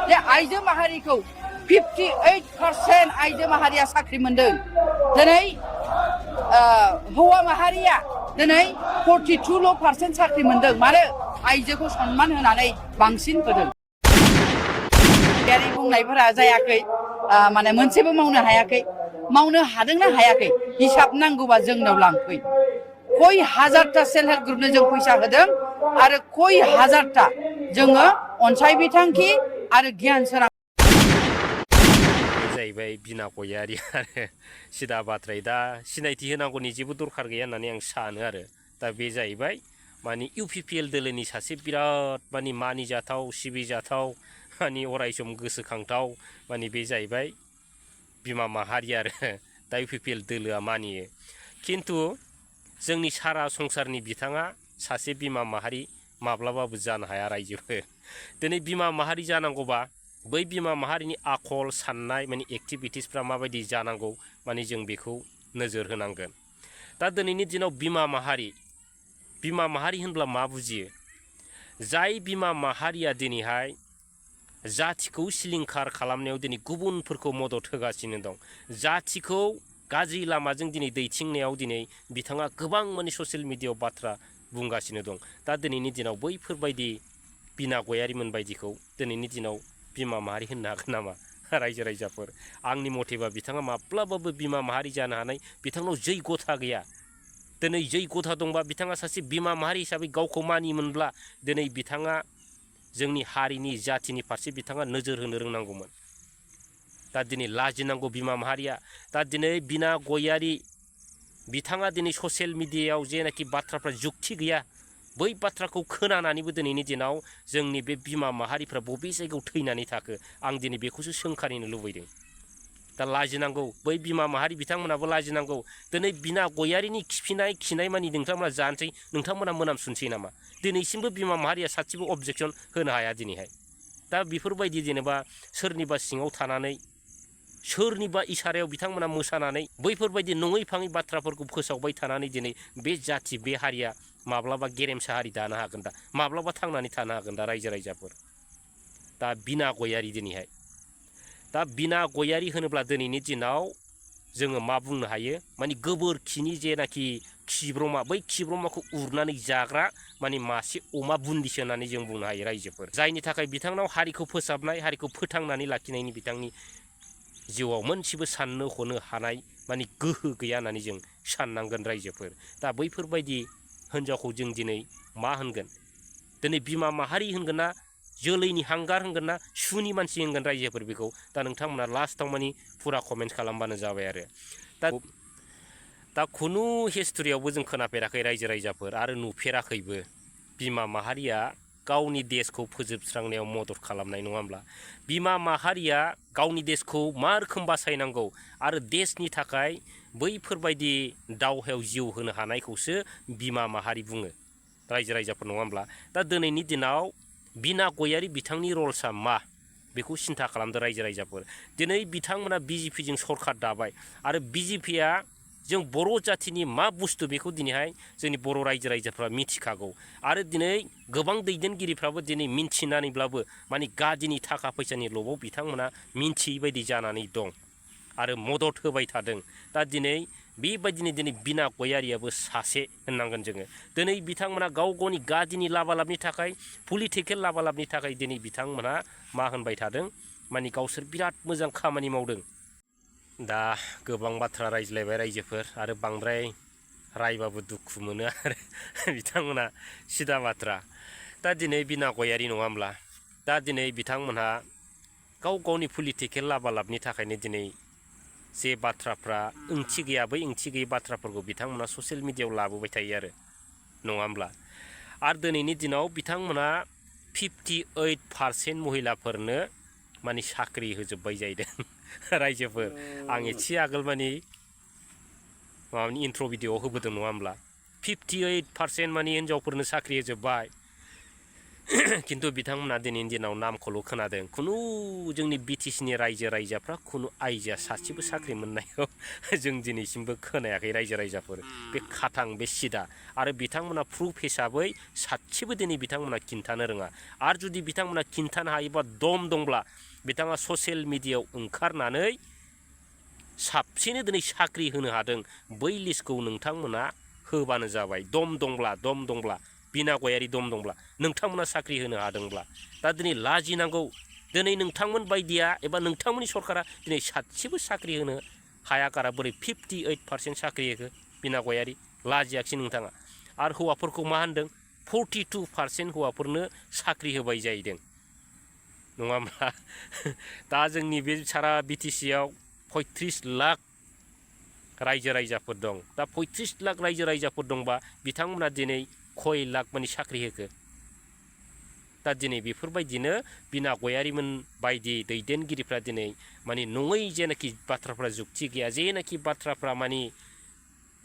जे आइजो माहारिखौ 58% आइजो माहारिया साख्रि मोनदों दिनै हौवा माहारिया दिनै 42% साख्रि मोनदों मानो आइजोखौ सन्मान होनानै बांसिन होदों बुंनायफोरा जायाखै माने मोनसेबो मावनो हायाखै मावनो हादोंना हायाखै हिसाब नांगौबा जोंनाव लांफै कय हाजारता सेल्फ हेल्प ग्रुपनो जों फैसा होदों आरो कय हाजारता जोङो अनसाय बिथांखि आरो गियान सोरां जाहैबाय बिना गयारि आरो सिदा बाथ्राय दा सिनायथि होनांगौनि जेबो दरखार गैया होननानै आं सानो आरो दा बे जाहैबाय माने इउपिपिएल दोलोनि सासे बिराद माने मानिजाथाव सिबिजाथाव माने अरायसम गोसोखांथाव माने बे जाहैबाय बिमा माहारि आरो दा इउपिपिएल दोलोआ मानियो खिन्थु जोंनि सारा संसारनि बिथाङा सासे बिमा माहारि माब्लाबाबो जानो हाया रायजोफोर दिनै बिमा माहारि जानांगौबा बै बिमा माहारिनि आखल साननाय माने एक्टिभिटिसफ्रा माबायदि जानांगौ माने जों बेखौ नोजोर होनांगोन दा दिनैनि दिनाव बिमा माहारि होनब्ला मा बुजियो जाय बिमा माहारिया दिनैहाय जाथिखौ सिलिंखार खालामनायाव दिनै गुबुनफोरखौ मदद होगासिनो दं जाथिखौ गाज्रि लामाजों दिनै दैथिंनायाव दिनै बिथाङा गोबां माने ससियेल मिडियायाव बाथ्रा बुंगासिनो दं दा दिनैनि दिनाव बैफोरबायदि बिना गयारिमोन बायदिखौ दिनैनि दिनाव बिमा माहारि होननो हागोन नामा रायजो राजाफोर आंनि मथेबा बिथाङा माब्लाबाबो बिमा माहारि जानो हानाय बिथांनाव जैगथा गैया दिनै जैगथा दंबा बिथाङा सासे बिमा माहारि हिसाबै गावखौ मानियोमोनब्ला दिनै बिथाङा जोंनि हारिनि जाथिनि फारसे बिथाङा नोजोर होनो रोंनांगौमोन दा दिनै लाजिनांगौ बिमा माहारिया दा दिनै बिना गयारि बिथाङा दिनै ससियेल मिडियायाव जेनाखि बाथ्राफ्रा जुक्ति गैया बै बाथ्राखौ खोनानानैबो दिनैनि दिनाव जोंनि बे बिमा माहारिफ्रा बबे जायगायाव थैनानै थाखो आं दिनै बेखौसो सोंखारिनो लुबैदों दा लाजिनांगौ बै बिमा माहारि बिथांमोनाबो लाजिनांगौ दिनै बिना गयारिनि खिनाय मानि नोंथांमोना जानोसै नोंथांमोना मोनामसुनसै नामा दिनैसिमबो बिमा माहारिया सासेबो अबजेक्सन होनो हाया दिनैहाय दा बेफोरबायदि जेनेबा सोरनिबा सिङाव थानानै सोरनिबा इसारायाव बिथांमोना मोसानानै बैफोरबायदि नङै फाङै बाथ्राफोरखौ फोसावबाय थानानै दिनै बे जाथि बे हारिया माब्लाबा गेरेमसा हारि दानो हागोन दा माब्लाबा थांनानै थानो हागोन दा रायजो राजाफोर दा बिना गयारि दिनैहाय दा बिना गयारि होनोब्ला दिनैनि दिनाव जोङो मा बुंनो हायो माने गोबोरखिनि जेनाखि खिब्रमा बै खिब्रमाखौ उरनानै जाग्रा माने मासे अमा बुन्दिसो होननानै जों बुंनो हायो रायजोफोर जायनि थाखाय बिथांनाव हारिखौ फोसाबनाय हारिखौ फोथांनानै लाखिनायनि बिथांनि जिउआव मोनसेबो साननो हनो हानाय माने गोहो गैया होननानै जों साननांगोन रायजोफोर दा बैफोरबायदि हिन्जावखौ जों दिनै मा होनगोन दिनै बिमा माहारि होनगोन ना जोलैनि हांगार होनगोन ना सुनि मानसि होनगोन रायजोफोर बेखौ दा नोंथांमोना लास्टाव माने फुरा कमेन्ट खालामबानो जाबाय आरो दा खुनु हिस्ट'रियावबो जों खोनाफेराखै रायजो राजाफोर आरो नुफेराखैबो बिमा माहारिया गावनि देशखौ फोजोबस्रांनायाव मदद खालामनाय नङा होमब्ला बिमा माहारिया गावनि देशखौ मा रोखोम बासायनांगौ आरो देशनि थाखाय बैफोरबायदि दावहायाव जिउ होनो हानायखौसो बिमा माहारि बुङो रायजो राजाफोर नङा होमब्ला दा दिनैनि दिनाव बिना गयारि बिथांनि रल्सआ मा बेखौ सिन्था खालामदो रायजो राजाफोर दिनै बिथांमोना बिजेपिजों सरखार दाबाय आरो बिजेपिया जों बर' जाथिनि मा बुस्थु बेखौ दिनैहाय जोंनि बर' रायजो राजाफ्रा मिथिखागौ आरो दिनै गोबां दैदेनगिरिफ्राबो दिनै मिन्थिनानैब्लाबो माने गादिनि थाखा फैसानि लबाव बिथांमोना मिन्थियै बायदि जानानै दं आरो मदद होबाय थादों दा दिनै बेबायदिनो दिनै बिना गयारियाबो सासे होननांगोन जोङो दिनै बिथांमोना गाव गावनि गादिनि लाबालाबनि थाखाय पलिटिकेल लाबालाबनि थाखाय दिनै बिथांमोना मा होनबाय थादों माने गावसोर बिराद मोजां खामानि मावदों दा गोबां बाथ्रा रायज्लायबाय रायजोफोर आरो बांद्राय रायबाबो दुखु मोनो आरो बिथांमोना सिदा बाथ्रा दा दिनै बिना गयारि नङा होमब्ला दा दिनै बिथांमोनहा गाव गावनि पलिटिकेल लाबालाबनि थाखायनो दिनै जे बाथ्राफ्रा ओंथि गैया बै ओंथि गैयै बाथ्राफोरखौ बिथांमोना ससियेल मिडियायाव लाबोबाय थायो आरो नङा होमब्ला आरो दिनैनि दिनाव बिथांमोना 58% महिलाफोरनो माने साख्रि होजोब्बाय जाहैदों रायजोफोर आं एसे आगोल माने माबानि इन्ट्र' भिडिअ'आव होबोदों नङा होमब्ला 58% माने हिन्जावफोरनो साख्रि होजोब्बाय खिन्थु बिथांमोना दिनैनि दिनाव नामखौल' खोनादों खुनु जोंनि बिटिसिनि रायजो राजाफ्रा खुनु आइजोआ सासेबो साख्रि मोननायखौ जों दिनैसिमबो खोनायाखै रायजो राजाफोर बे खाथां बे सिदा आरो बिथांमोना प्रुफ हिसाबै सासेबो दिनै बिथांमोना खिन्थानो रोङा आरो जुदि बिथांमोना खिन्थानो हायोबा दम दंब्ला बिथाङा ससियेल मिडियायाव ओंखारनानै साबसिनै दिनै साख्रि होनो हादों बै लिस्टखौ नोंथांमोना होबानो जाबाय दम दंब्ला बिना गयारि दम दंब्ला नोंथांमोना साख्रि होनो हादोंब्ला दा दिनै लाजिनांगौ दिनै नोंथांमोन बायदिया एबा नोंथांमोननि सरकारा दिनै सासेबो साख्रि होनो हायाकारा बोरै 58% साख्रि होखो बिना गयारि लाजियाखिसै नोंथाङा आरो हौवाफोरखौ मा होनदों 42% हौवाफोरनो साख्रि होबाय जाहैदों नङा होमब्ला दा जोंनि बे सारा बिटिसिआव 35 लाख रायजो राजाफोर दं दा 35 लाख रायजो राजाफोर दंबा बिथांमोना दिनै खय लाख माने साख्रि होखो दा दिनै बेफोरबायदिनो बिना गयारिमोन बायदि दैदेनगिरिफ्रा दिनै माने नङै जेनाखि बाथ्राफ्रा जुक्ति गैया जेनाखि बाथ्राफ्रा माने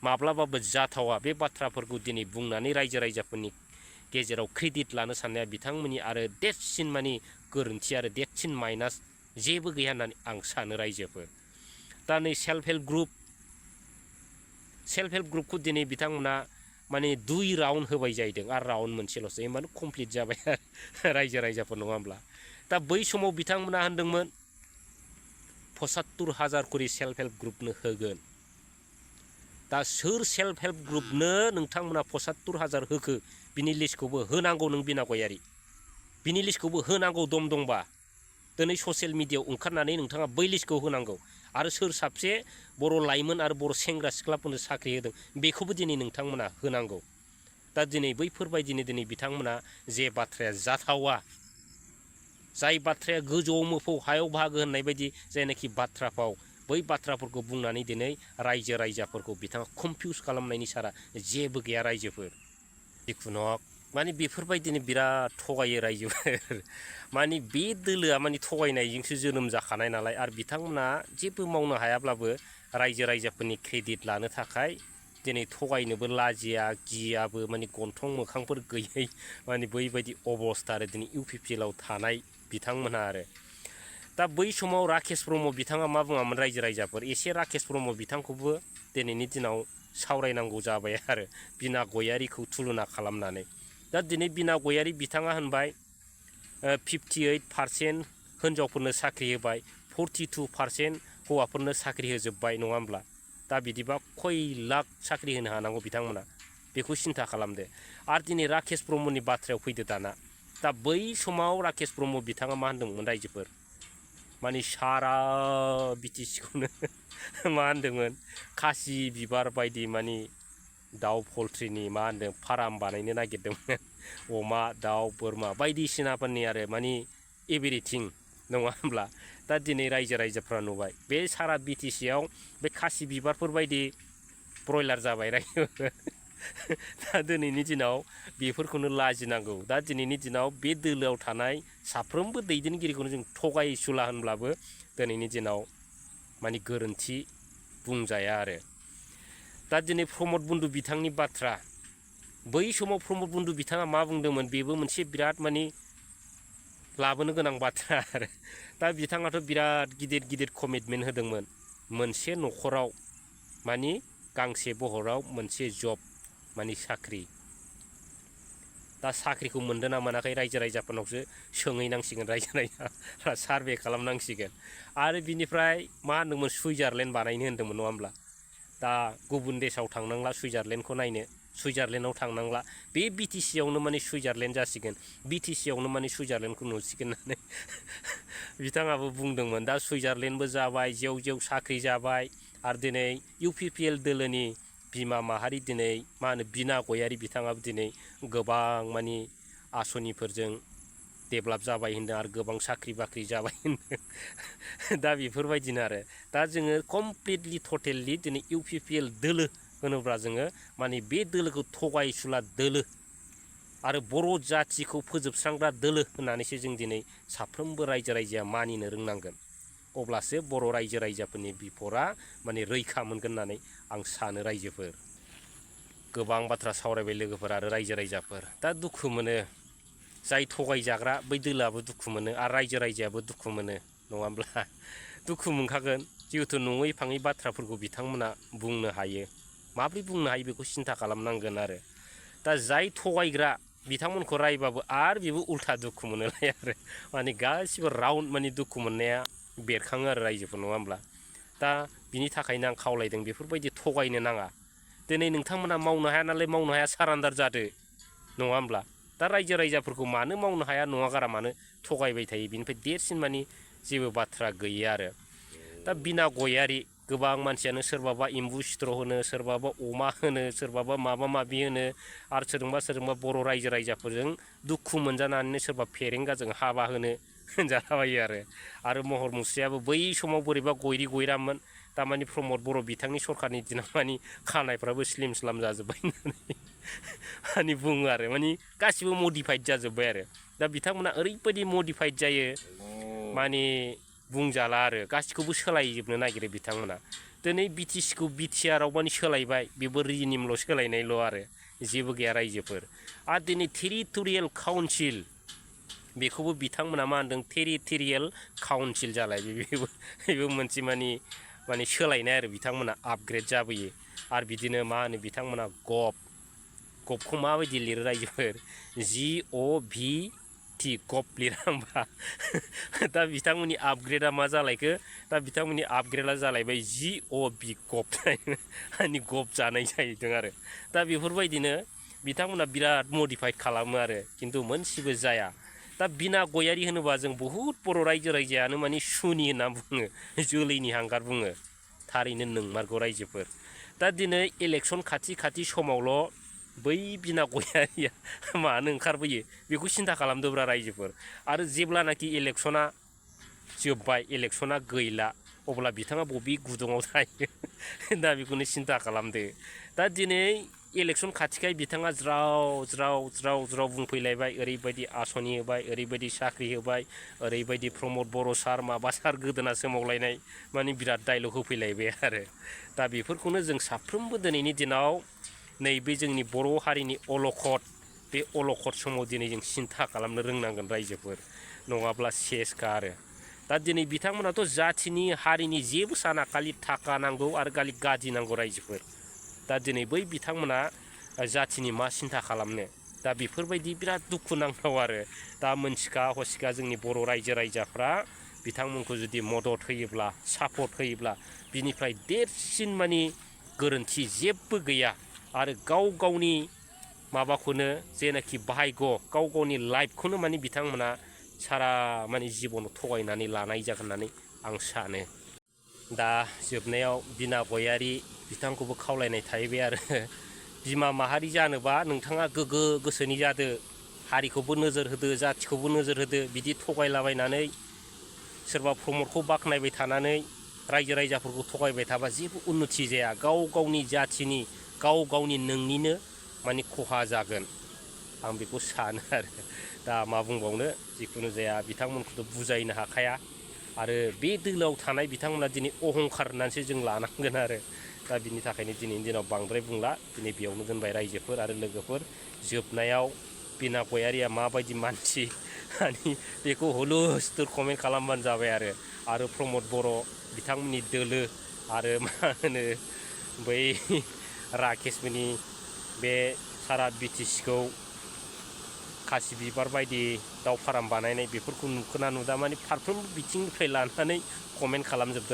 माब्लाबाबो जाथावा बे बाथ्राफोरखौ दिनै बुंनानै रायजो राजाफोरनि गेजेराव क्रेडिट लानो साननाया बिथांमोननि आरो देरसिन माने गोरोन्थि आरो देरसिन माइनास जेबो गैया होननानै आं सानो रायजोफोर दा नै सेल्फ हेल्प ग्रुपखौ दिनै बिथांमोना माने 2 राउन्ड होबाय जाहैदों आरो राउन्ड मोनसेल'सो इमान कमप्लिट जाबाय रायजो राजाफोर नङा होमब्ला दा बै समाव बिथांमोना होनदोंमोन 75,000 करि सेल्फ हेल्प ग्रुपनो होगोन दा सोर सेल्फ हेल्प ग्रुपनो नोंथांमोना 75,000 होखो बिनि लिस्टखौबो होनांगौ नों बिना गयारि बिनि लिस्टखौबो होनांगौ दम दंबा दिनै ससियेल मिडियायाव ओंखारनानै नोंथाङा बै लिस्टखौ होनांगौ आरो सोर साबसे बर' लाइमोन आरो बर' सेंग्रा सिख्लाफोरनो साख्रि होदों बेखौबो दिनै नोंथांमोना होनांगौ दा दिनै बैफोरबायदिनो दिनै बिथांमोना जे बाथ्राया जाथावा जाय बाथ्राया गोजौआव मोफौ हायाव बाहागो होननाय बायदि जायनाखि बाथ्रा फाव बै बाथ्राफोरखौ बुंनानै दिनै रायजो राजाफोरखौ बिथाङा कनफिउस खालामनायनि सारा जेबो गैया रायजोफोर जिखुनु माने बेफोरबायदिनो बिराद थगायो रायजोफोर माने बे दोलोआ माने थगायनायजोंसो जोनोम जाखानाय नालाय आरो बिथांमोना जेबो मावनो हायाब्लाबो रायजो राजाफोरनि क्रेडिट लानो थाखाय दिनै थगायनोबो लाजिया गियाबो माने गन्थं मोखांफोर गैयै माने बैबायदि अबस्था आरो दिनै इउपिपिएलआव थानाय बिथांमोनहा आरो दा बै समाव राकेश ब्रह्म बिथाङा मा बुङामोन रायजो राजाफोर एसे राकेश ब्रह्म बिथांखौबो दिनैनि दिनाव सावरायनांगौ जाबाय आरो बिना गयारिखौ तुलना खालामनानै दा दिनै बिना गयारि बिथाङा होनबाय 58% हिन्जावफोरनो साख्रि होबाय 42% हौवाफोरनो साख्रि होजोब्बाय नङा होमब्ला दा बिदिबा खय लाख साख्रि होनो हानांगौ बिथांमोना बेखौ सिन्था खालामदो आरो दिनै राकेश ब्रह्मनि बाथ्रायाव फैदो दाना दा बै समाव राकेश ब्रह्म बिथाङा मा होनदोंमोन रायजोफोर माने सारा बिटिसिखौनो मा होनदोंमोन खासि बिबार बायदि माने दाउ पलट्रिनि मा होनदों फार्म बानायनो नागिरदोंमोन अमा दाउ बोरमा बायदिसिनाफोरनि आरो माने एभरिथिं नङा होमब्ला दा दिनै रायजो राजाफ्रा नुबाय बे सारा बिटिसिआव बे खासि बिबारफोर बायदि ब्रयलार जाबाय रायजो दा दिनैनि दिनाव बेफोरखौनो लाजिनांगौ दा दिनैनि दिनाव बे दोलोआव थानाय साफ्रोमबो दैदेनगिरिखौनो जों थगायसुला होनब्लाबो दिनैनि दिनाव माने गोरोन्थि बुंजाया आरो दा दिनै प्रमद बन्दु बिथांनि बाथ्रा बै समाव प्रमद बन्दु बिथाङा मा बुंदोंमोन बेबो मोनसे बिराद माने लाबोनो गोनां बाथ्रा आरो दा बिथाङाथ' बिराद गिदिर गिदिर कमिटमेन्ट होदोंमोन मोनसे न'खराव माने गांसे बहराव मोनसे जब माने साख्रि दा साख्रिखौ मोनदों ना मोनाखै रायजो राजाफोरनावसो सोंहैनांसिगोन रायजो राजाफ्रा सार्भे खालामनांसिगोन आरो बिनिफ्राय मा होनदोंमोन सुइजारलेण्ड बानायनो होन्दोंमोन नङा होमब्ला दा गुबुन देशआव थांनांला सुइजारलेण्डखौ नायनो सुइजारलेण्डआव थांनांला बे बिटिसिआवनो माने सुइजारलेण्ड जासिगोन बिटिसिआवनो माने सुइजारलेण्डखौ नुसिगोन होननानै बिथाङाबो बुंदोंमोन दा सुइजारलेण्डबो जाबाय जेव जेव साख्रि जाबाय आरो दिनै इउपिपिएल दोलोनि बिमा माहारि दिनै मा होनो बिना गयारि बिथाङाबो दिनै गोबां माने आसनिफोरजों डेभेलप जाबाय होनदों आरो गोबां साख्रि बाख्रि जाबाय होनदों दा बेफोरबायदिनो आरो दा जोङो कमप्लिटलि टटेलि दिनै इउपिपिएल दोलो होनोब्ला जोङो माने बे दोलोखौ थगायसुला दोलो आरो बर' जाथिखौ फोजोबस्रांग्रा दोलो होननानैसो जों दिनै साफ्रोमबो रायजो राजाया मानिनो रोंनांगोन अब्लासो बर' रायजो राजाफोरनि बिपदआ माने रैखा मोनगोन होननानै आं सानो रायजोफोर गोबां बाथ्रा सावरायबाय लोगोफोर आरो रायजो राजाफोर दा दुखु मोनो जाय थगायजाग्रा बै दोलोआबो दुखु मोनो आरो रायजो राजायाबो दुखु मोनो नङा होमब्ला दुखु मोनखागोन जिहेथु नङै फाङै बाथ्राफोरखौ बिथांमोना बुंनो हायो माब्रै बुंनो हायो बेखौ सिन्था खालामनांगोन आरो दा जाय थगायग्रा बिथांमोनखौ रायबाबो आरो बेबो उल्था दुखु मोनोलाय आरो माने गासिबो राउन्ड माने दुखु मोननाया बेरखाङो आरो रायजोफोर नङा होमब्ला दा बिनि थाखायनो आं खावलायदों बेफोरबायदि थगायनो नाङा दिनै नोंथांमोना मावनो हाया नालाय मावनो हाया सारान्डार जादो नङा होमब्ला दा रायजो राजाफोरखौ मानो मावनो हाया नङा गारा मानो थगायबाय थायो बिनिफ्राय देरसिन माने जेबो बाथ्रा गैया आरो दा बिना गयारि गोबां मानसियानो सोरबाबा एम्बु सिथ्र होनो सोरबाबा अमा होनो सोरबाबा माबा माबि होनो आरो सोरजोंबा बर' रायजो राजाफोरजों दुखु मोनजानानैनो सोरबा फेरेंगाजों हाबा होनजालाबायो आरो महर मुस्रियाबो बै समाव बोरैबा गयरि गयरामोन तारमाने प्रमद बर' बिथांनि सरखारनि दिनाव माने खानायफ्राबो स्लिम स्लाम जाजोब्बाय होननानै माने बुङो आरो माने गासिबो मडिफाइड जाजोब्बाय आरो दा बिथांमोना ओरैबायदि मडिफाइड जायो माने बुंजाला आरो गासिखौबो सोलायजोबनो नागिरो बिथांमोना दिनै बिटिसिखौ बिटिआरआव माने सोलायबाय बेबो रिनिमल' सोलायनायल' आरो जेबो गैया रायजोफोर आरो दिनै टेरिटरियेल काउन्सिल बेखौबो बिथांमोना मा होनदों टेरिटरियेल काउन्सिल जालायबाय बेबो मोनसे माने सोलायनाय आरो बिथांमोना आपग्रेड जाबोयो आरो बिदिनो मा होनो बिथांमोना गभखौ माबायदि लिरो रायजोफोर GOVT गभ लिरा होमबा दा बिथांमोननि आपग्रेडा मा जालायखो दा बिथांमोननि आपग्रेडा जालायबाय GOV गभ माने गभ जानाय जाहैदों आरो दा बेफोरबायदिनो बिथांमोना बिराद मडिफाइड खालामो आरो खिन्थु मोनसेबो जाया दा बिना गयारि होनोबा जों बहुद बर' रायजो राजायानो माने सुनि होनना बुङो जोलैनि हांगार बुङो थारैनो नंमारगौ रायजोफोर दा दिनै इलेक्सन खाथि समावल' बै बिना गयारिया मानो ओंखारबोयो बेखौ सिन्था खालामदोब्रा रायजोफोर आरो जेब्लानाखि इलेक्सना जोब्बाय इलेक्सना गैला अब्ला बिथाङा बबे गुदुङाव थायो दा बेखौनो सिन्था खालामदो दा दिनै इलेक्सन खाथिखाय बिथाङा ज्राव बुंफैलायबाय ओरैबायदि आसनि होबाय ओरैबायदि साख्रि होबाय ओरैबायदि प्रमद बर' सार माबा सार गोदोना सोमावलायनाय माने बिराद डायलग होफैलायबाय आरो दा बेफोरखौनो जों साफ्रोमबो दिनैनि दिनाव नैबे जोंनि बर' हारिनि अलखद बे अलखद समाव दिनै जों सिन्था खालामनो रोंनांगोन रायजोफोर नङाब्ला सेसखा आरो दा दिनै बिथांमोनाथ' जाथिनि हारिनि जेबो साना खालि थाखा नांगौ आरो खालि गादि नांगौ रायजोफोर दा दिनै बै बिथांमोना जाथिनि मा सिन्था खालामनो दा बेफोरबायदि बिराद दुखु नांथाव आरो दा मोनथिखा हसिखा जोंनि बर' रायजो राजाफ्रा बिथांमोनखौ जुदि मदद होयोब्ला सापर्ट होयोब्ला बिनिफ्राय देरसिन माने गोरोन्थि जेबो गैया आरो गावनि माबाखौनो जेनाखि भाग्य गावनि लाइफखौनो माने बिथांमोना सारा माने जिबनाव थगायनानै लानाय जागोन होननानै आं सानो दा जोबनायाव बिना गयारि बिथांखौबो खावलायनाय थाहैबाय आरो बिमा माहारि जानोबा नोंथाङा गोग्गो गोसोनि जादो हारिखौबो नोजोर होदो जाथिखौबो नोजोर होदो बिदि थगायलाबायनानै सोरबा प्रमदखौ बाख्नायबाय थानानै रायजो राजाफोरखौ थगायबाय थाबा जेबो उन्नति जाया गावनि जाथिनि गावनि नोंनिनो माने खहा जागोन आं बेखौ सानो आरो दा मा बुंबावनो जिखुनु जाया बिथांमोनखौथ' बुजायनो हाखाया आरो बे दोलोआव थानाय बिथांमोना दिनै अहंखार होननानैसो जों लानांगोन आरो दा बिनि थाखायनो दिनैनि दिनाव बांद्राय बुंला दिनै बेयावनो दोनबाय रायजोफोर आरो लोगोफोर जोबनायाव बिना गयारिया माबायदि मानसि माने बेखौ हुलुस्थुर कमेन्ट खालामबानो जाबाय आरो प्रमद बर' बिथांमोननि दोलो आरो मा होनो बै राकेशमोननि बे सारा बिटिसिखौ खासि बिबार बायदि दाउ फाराम बानायनाय बेफोरखौ नुखोना नुदा माने फारफ्रोमबो बिथिंनिफ्राय लानानै कमेन्ट खालामजोबदों